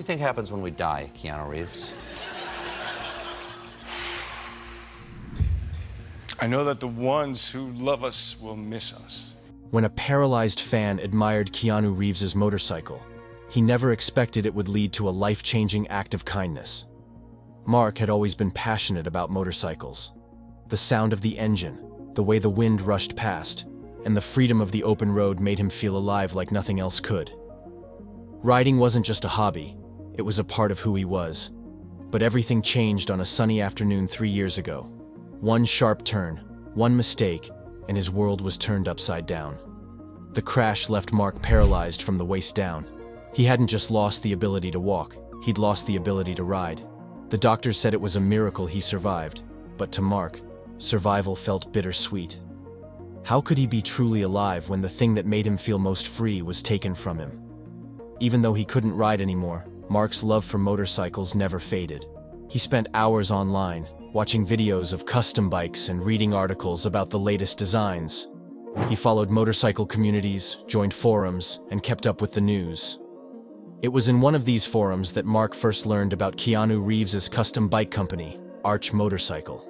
do you think happens when we die, Keanu Reeves? I know that the ones who love us will miss us. When a paralyzed fan admired Keanu Reeves's motorcycle, he never expected it would lead to a life-changing act of kindness. Mark had always been passionate about motorcycles. The sound of the engine, the way the wind rushed past, and the freedom of the open road made him feel alive like nothing else could. Riding wasn't just a hobby, it was a part of who he was. But everything changed on a sunny afternoon 3 years ago. One sharp turn, one mistake, and his world was turned upside down. The crash left Mark paralyzed from the waist down. He hadn't just lost the ability to walk, he'd lost the ability to ride. The doctors said it was a miracle he survived, but to Mark, survival felt bittersweet. How could he be truly alive when the thing that made him feel most free was taken from him? Even though he couldn't ride anymore, Mark's love for motorcycles never faded. He spent hours online, watching videos of custom bikes and reading articles about the latest designs. He followed motorcycle communities, joined forums, and kept up with the news. It was in one of these forums that Mark first learned about Keanu Reeves's custom bike company, Arch Motorcycle.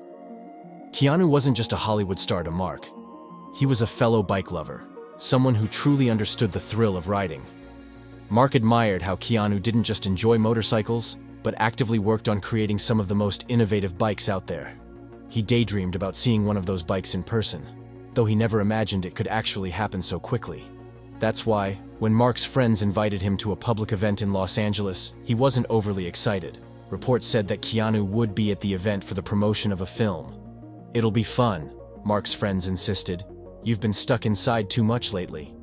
Keanu wasn't just a Hollywood star to Mark. He was a fellow bike lover, someone who truly understood the thrill of riding. Mark admired how Keanu didn't just enjoy motorcycles, but actively worked on creating some of the most innovative bikes out there. He daydreamed about seeing one of those bikes in person, though he never imagined it could actually happen so quickly. That's why, when Mark's friends invited him to a public event in Los Angeles, he wasn't overly excited. Reports said that Keanu would be at the event for the promotion of a film. "It'll be fun," Mark's friends insisted. "You've been stuck inside too much lately."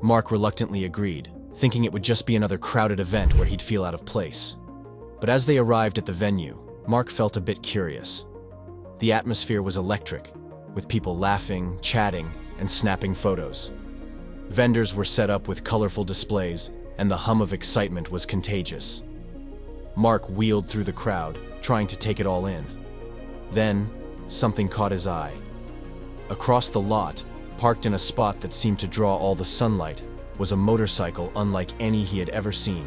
Mark reluctantly agreed, thinking it would just be another crowded event where he'd feel out of place. But as they arrived at the venue, Mark felt a bit curious. The atmosphere was electric, with people laughing, chatting, and snapping photos. Vendors were set up with colorful displays, and the hum of excitement was contagious. Mark wheeled through the crowd, trying to take it all in. Then, something caught his eye. Across the lot, parked in a spot that seemed to draw all the sunlight, was a motorcycle unlike any he had ever seen.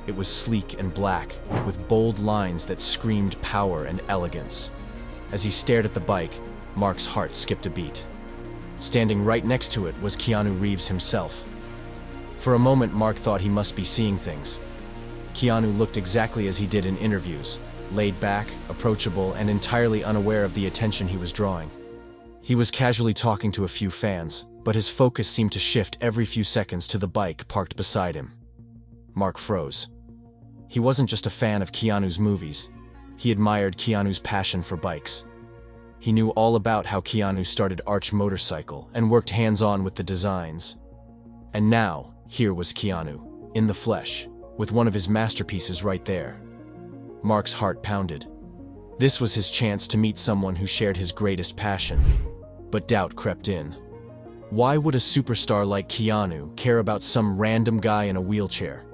It was sleek and black, with bold lines that screamed power and elegance. As he stared at the bike, Mark's heart skipped a beat. Standing right next to it was Keanu Reeves himself. For a moment, Mark thought he must be seeing things. Keanu looked exactly as he did in interviews, laid back, approachable, and entirely unaware of the attention he was drawing. He was casually talking to a few fans, but his focus seemed to shift every few seconds to the bike parked beside him. Mark froze. He wasn't just a fan of Keanu's movies. He admired Keanu's passion for bikes. He knew all about how Keanu started Arch Motorcycle and worked hands-on with the designs. And now, here was Keanu, in the flesh, with one of his masterpieces right there. Mark's heart pounded. This was his chance to meet someone who shared his greatest passion. But doubt crept in. Why would a superstar like Keanu care about some random guy in a wheelchair?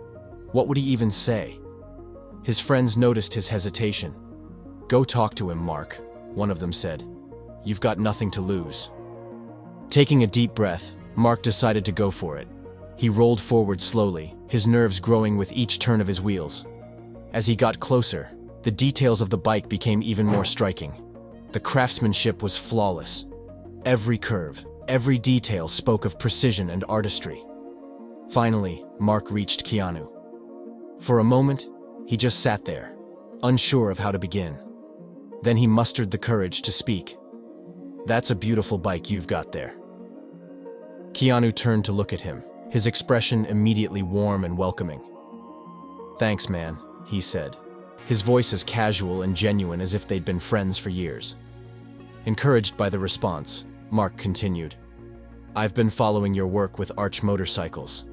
What would he even say? His friends noticed his hesitation. "Go talk to him, Mark," one of them said. "You've got nothing to lose." Taking a deep breath, Mark decided to go for it. He rolled forward slowly, his nerves growing with each turn of his wheels. As he got closer, the details of the bike became even more striking. The craftsmanship was flawless. Every curve, every detail spoke of precision and artistry. Finally, Mark reached Keanu. For a moment, he just sat there, unsure of how to begin. Then he mustered the courage to speak. "That's a beautiful bike you've got there." Keanu turned to look at him, his expression immediately warm and welcoming. "Thanks, man," he said, his voice as casual and genuine as if they'd been friends for years. Encouraged by the response, Mark continued, "I've been following your work with Arch Motorcycles.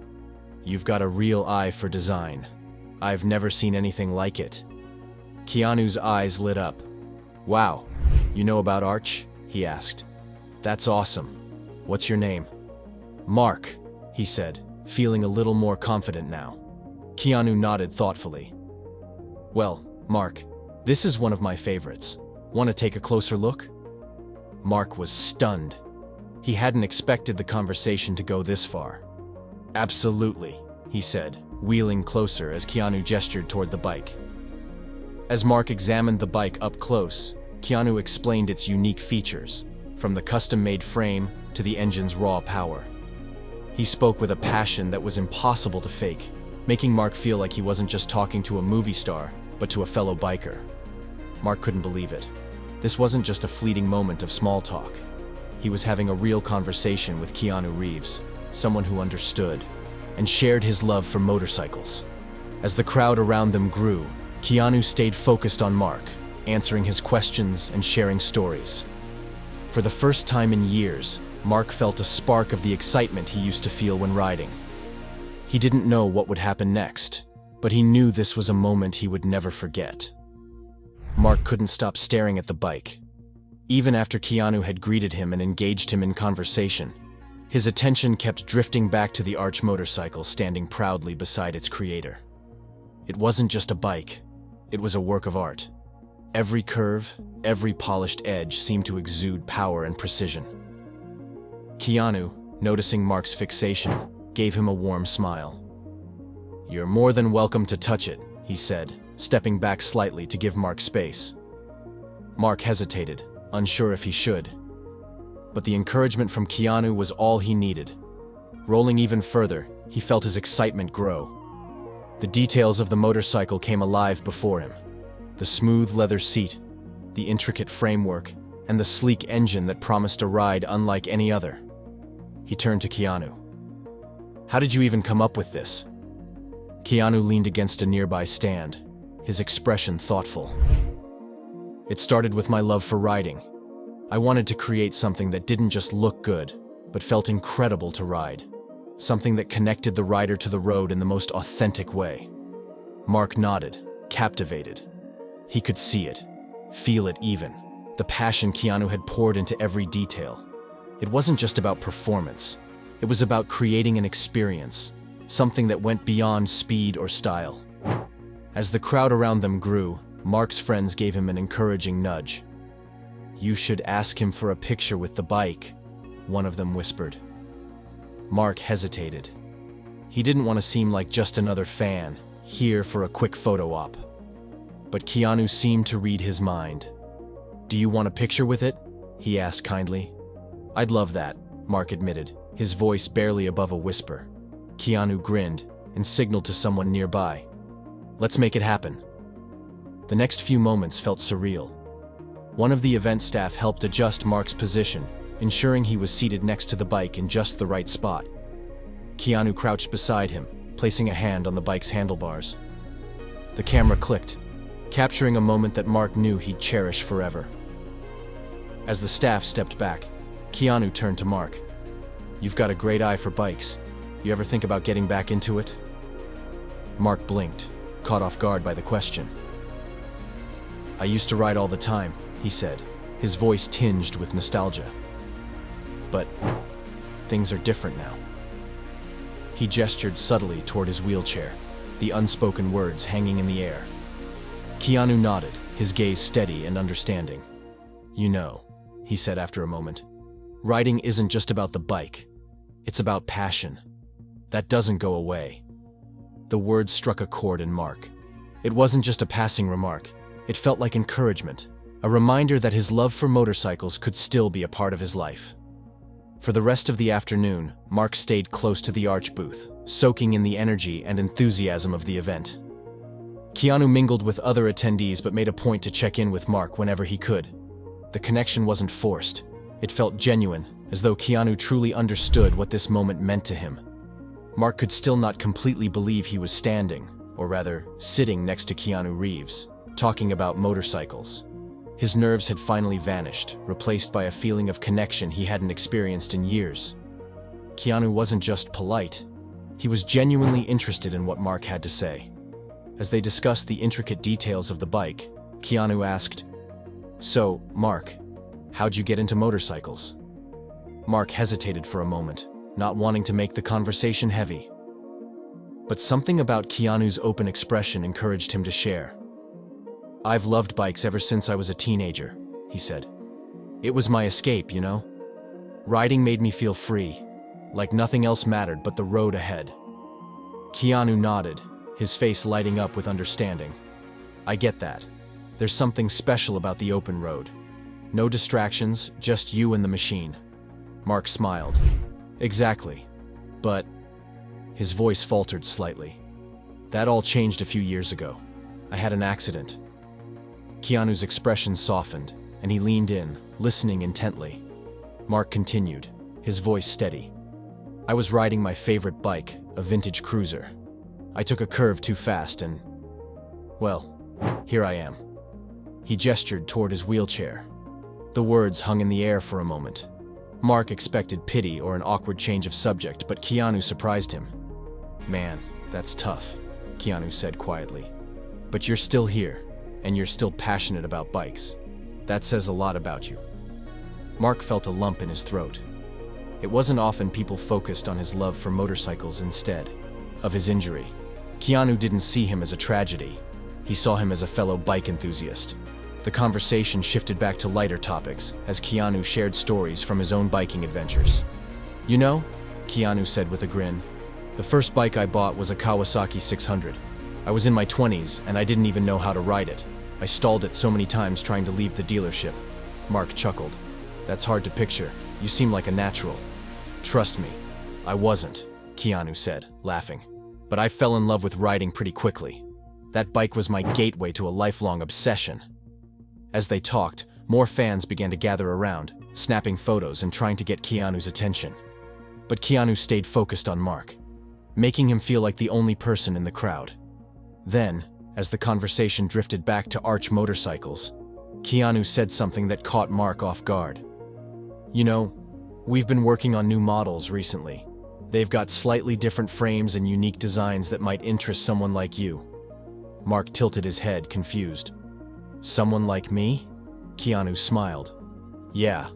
You've got a real eye for design. I've never seen anything like it." Keanu's eyes lit up. "Wow, you know about Arch?" he asked. "That's awesome. What's your name?" "Mark," he said, feeling a little more confident now. Keanu nodded thoughtfully. "Well, Mark, this is one of my favorites. Want to take a closer look?" Mark was stunned. He hadn't expected the conversation to go this far. "Absolutely," he said, wheeling closer as Keanu gestured toward the bike. As Mark examined the bike up close, Keanu explained its unique features, from the custom-made frame to the engine's raw power. He spoke with a passion that was impossible to fake, making Mark feel like he wasn't just talking to a movie star, but to a fellow biker. Mark couldn't believe it. This wasn't just a fleeting moment of small talk. He was having a real conversation with Keanu Reeves, someone who understood and shared his love for motorcycles. As the crowd around them grew, Keanu stayed focused on Mark, answering his questions and sharing stories. For the first time in years, Mark felt a spark of the excitement he used to feel when riding. He didn't know what would happen next, but he knew this was a moment he would never forget. Mark couldn't stop staring at the bike. Even after Keanu had greeted him and engaged him in conversation, his attention kept drifting back to the arch motorcycle standing proudly beside its creator. It wasn't just a bike, it was a work of art. Every curve, every polished edge seemed to exude power and precision. Keanu, noticing Mark's fixation, gave him a warm smile. "You're more than welcome to touch it," he said, stepping back slightly to give Mark space. Mark hesitated, unsure if he should. But the encouragement from Keanu was all he needed. Rolling even further, he felt his excitement grow. The details of the motorcycle came alive before him. The smooth leather seat, the intricate framework, and the sleek engine that promised a ride unlike any other. He turned to Keanu. "How did you even come up with this?" Keanu leaned against a nearby stand, his expression thoughtful. "It started with my love for riding. I wanted to create something that didn't just look good, but felt incredible to ride. Something that connected the rider to the road in the most authentic way." Mark nodded, captivated. He could see it, feel it even, the passion Keanu had poured into every detail. It wasn't just about performance. It was about creating an experience, something that went beyond speed or style. As the crowd around them grew, Mark's friends gave him an encouraging nudge. "You should ask him for a picture with the bike," one of them whispered. Mark hesitated. He didn't want to seem like just another fan, here for a quick photo op. But Keanu seemed to read his mind. "Do you want a picture with it?" he asked kindly. "I'd love that," Mark admitted, his voice barely above a whisper. Keanu grinned and signaled to someone nearby. "Let's make it happen." The next few moments felt surreal. One of the event staff helped adjust Mark's position, ensuring he was seated next to the bike in just the right spot. Keanu crouched beside him, placing a hand on the bike's handlebars. The camera clicked, capturing a moment that Mark knew he'd cherish forever. As the staff stepped back, Keanu turned to Mark. "You've got a great eye for bikes. You ever think about getting back into it?" Mark blinked, caught off guard by the question. "I used to ride all the time," he said, his voice tinged with nostalgia. "But things are different now." He gestured subtly toward his wheelchair, the unspoken words hanging in the air. Keanu nodded, his gaze steady and understanding. "You know," he said after a moment, "riding isn't just about the bike. It's about passion. That doesn't go away." The words struck a chord in Mark. It wasn't just a passing remark. It felt like encouragement, a reminder that his love for motorcycles could still be a part of his life. For the rest of the afternoon, Mark stayed close to the arch booth, soaking in the energy and enthusiasm of the event. Keanu mingled with other attendees but made a point to check in with Mark whenever he could. The connection wasn't forced. It felt genuine, as though Keanu truly understood what this moment meant to him. Mark could still not completely believe he was standing, or rather, sitting next to Keanu Reeves, talking about motorcycles. His nerves had finally vanished, replaced by a feeling of connection he hadn't experienced in years. Keanu wasn't just polite. He was genuinely interested in what Mark had to say. As they discussed the intricate details of the bike, Keanu asked, "So, Mark, how'd you get into motorcycles?" Mark hesitated for a moment, not wanting to make the conversation heavy. But something about Keanu's open expression encouraged him to share. "I've loved bikes ever since I was a teenager," he said. "It was my escape, you know? Riding made me feel free, like nothing else mattered but the road ahead." Keanu nodded, his face lighting up with understanding. I get that. There's something special about the open road. No distractions, just you and the machine. Mark smiled. Exactly. But his voice faltered slightly. That all changed a few years ago. I had an accident. Keanu's expression softened, and he leaned in, listening intently. Mark continued, his voice steady. I was riding my favorite bike, a vintage cruiser. I took a curve too fast and, well, here I am. He gestured toward his wheelchair. The words hung in the air for a moment. Mark expected pity or an awkward change of subject, but Keanu surprised him. Man, that's tough, Keanu said quietly. But you're still here, and you're still passionate about bikes. That says a lot about you. Mark felt a lump in his throat. It wasn't often people focused on his love for motorcycles instead of his injury. Keanu didn't see him as a tragedy. He saw him as a fellow bike enthusiast. The conversation shifted back to lighter topics as Keanu shared stories from his own biking adventures. You know, Keanu said with a grin, the first bike I bought was a Kawasaki 600. I was in my 20s and I didn't even know how to ride it. I stalled it so many times trying to leave the dealership. Mark chuckled. That's hard to picture. You seem like a natural. Trust me, I wasn't, Keanu said, laughing. But I fell in love with riding pretty quickly. That bike was my gateway to a lifelong obsession. As they talked, more fans began to gather around, snapping photos and trying to get Keanu's attention. But Keanu stayed focused on Mark, making him feel like the only person in the crowd. Then, as the conversation drifted back to Arch motorcycles, Keanu said something that caught Mark off guard. You know, we've been working on new models recently. They've got slightly different frames and unique designs that might interest someone like you. Mark tilted his head, confused. Someone like me? Keanu smiled. Yeah,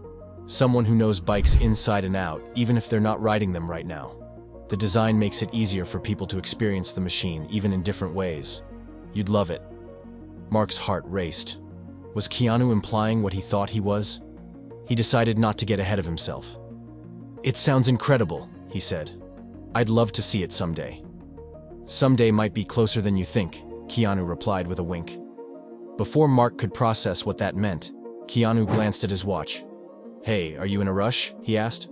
someone who knows bikes inside and out, even if they're not riding them right now. The design makes it easier for people to experience the machine, even in different ways. You'd love it. Mark's heart raced. Was Keanu implying what he thought he was? He decided not to get ahead of himself. It sounds incredible, he said. I'd love to see it someday. Someday might be closer than you think, Keanu replied with a wink. Before Mark could process what that meant, Keanu glanced at his watch. Hey, are you in a rush? He asked.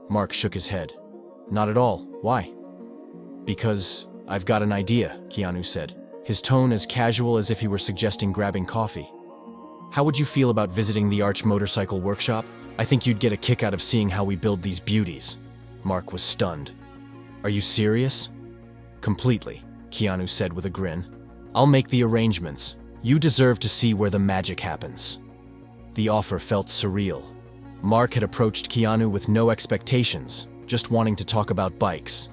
Mark shook his head. Not at all. Why? Because I've got an idea, Keanu said, his tone as casual as if he were suggesting grabbing coffee. How would you feel about visiting the Arch Motorcycle Workshop? I think you'd get a kick out of seeing how we build these beauties. Mark was stunned. Are you serious? Completely, Keanu said with a grin. I'll make the arrangements. You deserve to see where the magic happens. The offer felt surreal. Mark had approached Keanu with no expectations, just wanting to talk about bikes.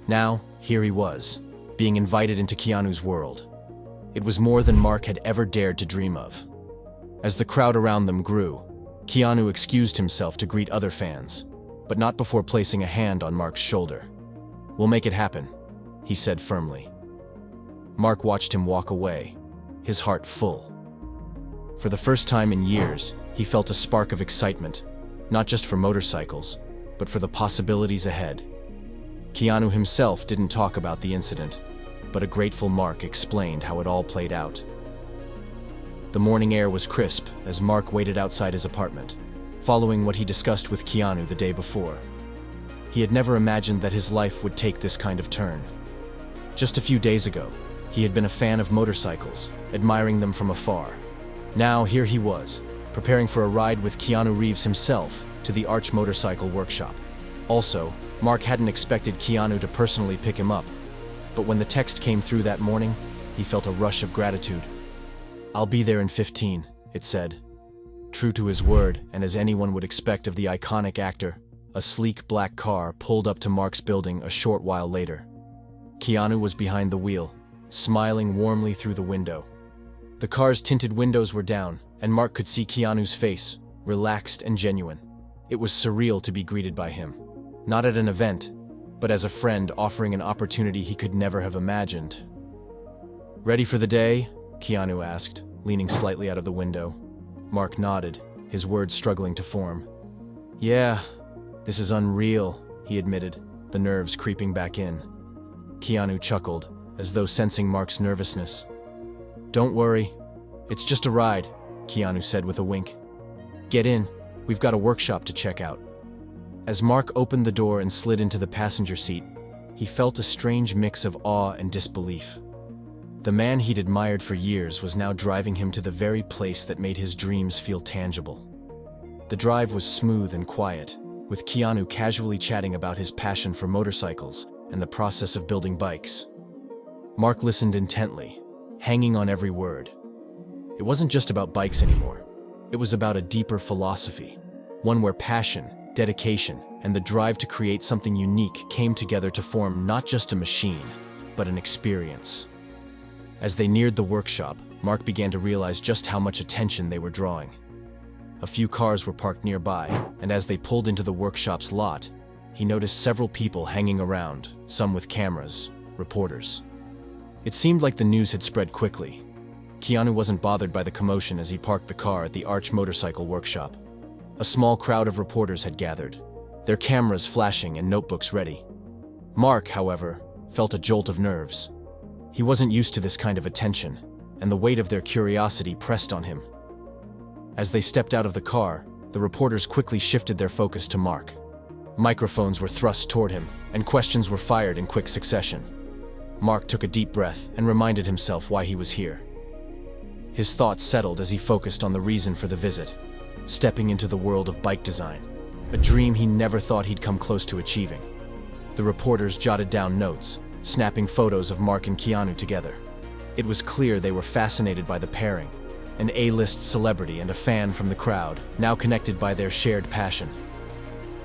Now, here he was, being invited into Keanu's world. It was more than Mark had ever dared to dream of. As the crowd around them grew, Keanu excused himself to greet other fans, but not before placing a hand on Mark's shoulder. We'll make it happen, he said firmly. Mark watched him walk away, his heart full. For the first time in years, he felt a spark of excitement, not just for motorcycles, but for the possibilities ahead. Keanu himself didn't talk about the incident, but a grateful Mark explained how it all played out. The morning air was crisp as Mark waited outside his apartment, following what he discussed with Keanu the day before. He had never imagined that his life would take this kind of turn. Just a few days ago, he had been a fan of motorcycles, admiring them from afar. Now here he was, preparing for a ride with Keanu Reeves himself to the Arch Motorcycle Workshop. Also, Mark hadn't expected Keanu to personally pick him up, but when the text came through that morning, he felt a rush of gratitude. I'll be there in 15, it said. True to his word, and as anyone would expect of the iconic actor, a sleek black car pulled up to Mark's building a short while later. Keanu was behind the wheel, smiling warmly through the window. The car's tinted windows were down, and Mark could see Keanu's face, relaxed and genuine. It was surreal to be greeted by him, not at an event, but as a friend offering an opportunity he could never have imagined. Ready for the day? Keanu asked, leaning slightly out of the window. Mark nodded, his words struggling to form. Yeah, this is unreal, he admitted, the nerves creeping back in. Keanu chuckled, as though sensing Mark's nervousness. "Don't worry. It's just a ride," Keanu said with a wink. "Get in. We've got a workshop to check out." As Mark opened the door and slid into the passenger seat, he felt a strange mix of awe and disbelief. The man he'd admired for years was now driving him to the very place that made his dreams feel tangible. The drive was smooth and quiet, with Keanu casually chatting about his passion for motorcycles and the process of building bikes. Mark listened intently, hanging on every word. It wasn't just about bikes anymore. It was about a deeper philosophy, one where passion, dedication, and the drive to create something unique came together to form not just a machine, but an experience. As they neared the workshop, Mark began to realize just how much attention they were drawing. A few cars were parked nearby, and as they pulled into the workshop's lot, he noticed several people hanging around, some with cameras, reporters. It seemed like the news had spread quickly. Keanu wasn't bothered by the commotion as he parked the car at the Arch Motorcycle Workshop. A small crowd of reporters had gathered, their cameras flashing and notebooks ready. Mark, however, felt a jolt of nerves. He wasn't used to this kind of attention, and the weight of their curiosity pressed on him. As they stepped out of the car, the reporters quickly shifted their focus to Mark. Microphones were thrust toward him, and questions were fired in quick succession. Mark took a deep breath and reminded himself why he was here. His thoughts settled as he focused on the reason for the visit, stepping into the world of bike design, a dream he never thought he'd come close to achieving. The reporters jotted down notes, snapping photos of Mark and Keanu together. It was clear they were fascinated by the pairing, an A-list celebrity and a fan from the crowd, now connected by their shared passion.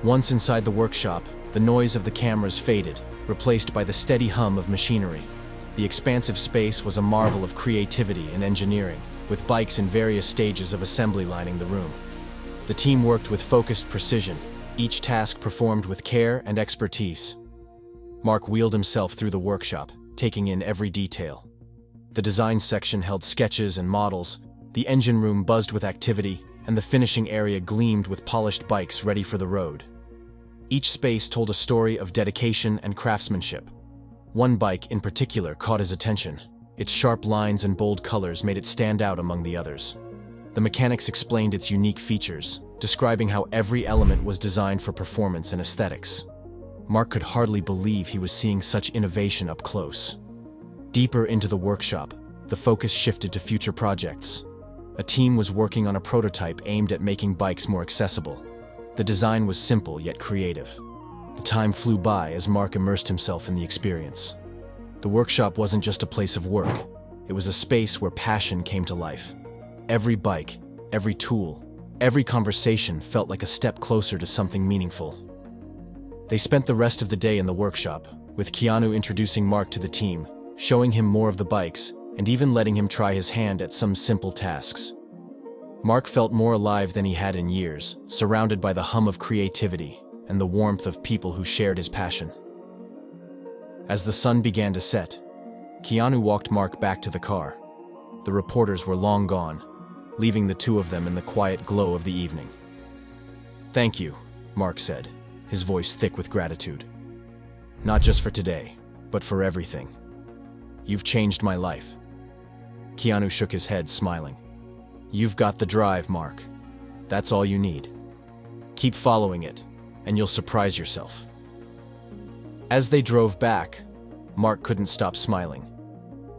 Once inside the workshop, the noise of the cameras faded, replaced by the steady hum of machinery. The expansive space was a marvel of creativity and engineering, with bikes in various stages of assembly lining the room. The team worked with focused precision, each task performed with care and expertise. Mark wheeled himself through the workshop, taking in every detail. The design section held sketches and models, the engine room buzzed with activity, and the finishing area gleamed with polished bikes ready for the road. Each space told a story of dedication and craftsmanship. One bike in particular caught his attention. Its sharp lines and bold colors made it stand out among the others. The mechanics explained its unique features, describing how every element was designed for performance and aesthetics. Mark could hardly believe he was seeing such innovation up close. Deeper into the workshop, the focus shifted to future projects. A team was working on a prototype aimed at making bikes more accessible. The design was simple yet creative. The time flew by as Mark immersed himself in the experience. The workshop wasn't just a place of work. It was a space where passion came to life. Every bike, every tool, every conversation felt like a step closer to something meaningful. They spent the rest of the day in the workshop, with Keanu introducing Mark to the team, showing him more of the bikes, and even letting him try his hand at some simple tasks. Mark felt more alive than he had in years, surrounded by the hum of creativity and the warmth of people who shared his passion. As the sun began to set, Keanu walked Mark back to the car. The reporters were long gone, leaving the two of them in the quiet glow of the evening. "Thank you," Mark said, his voice thick with gratitude. "Not just for today, but for everything. You've changed my life." Keanu shook his head, smiling. "You've got the drive, Mark. That's all you need. Keep following it, and you'll surprise yourself." As they drove back, Mark couldn't stop smiling.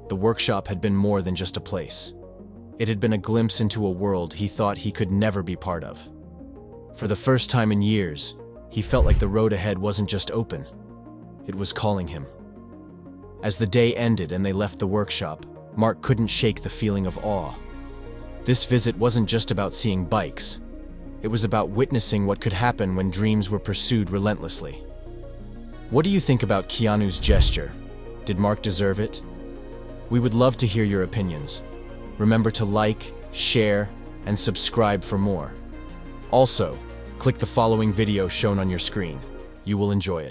The workshop had been more than just a place. It had been a glimpse into a world he thought he could never be part of. For the first time in years, he felt like the road ahead wasn't just open. It was calling him. As the day ended and they left the workshop, Mark couldn't shake the feeling of awe. This visit wasn't just about seeing bikes. It was about witnessing what could happen when dreams were pursued relentlessly. What do you think about Keanu's gesture? Did Mark deserve it? We would love to hear your opinions. Remember to like, share, and subscribe for more. Also, click the following video shown on your screen. You will enjoy it.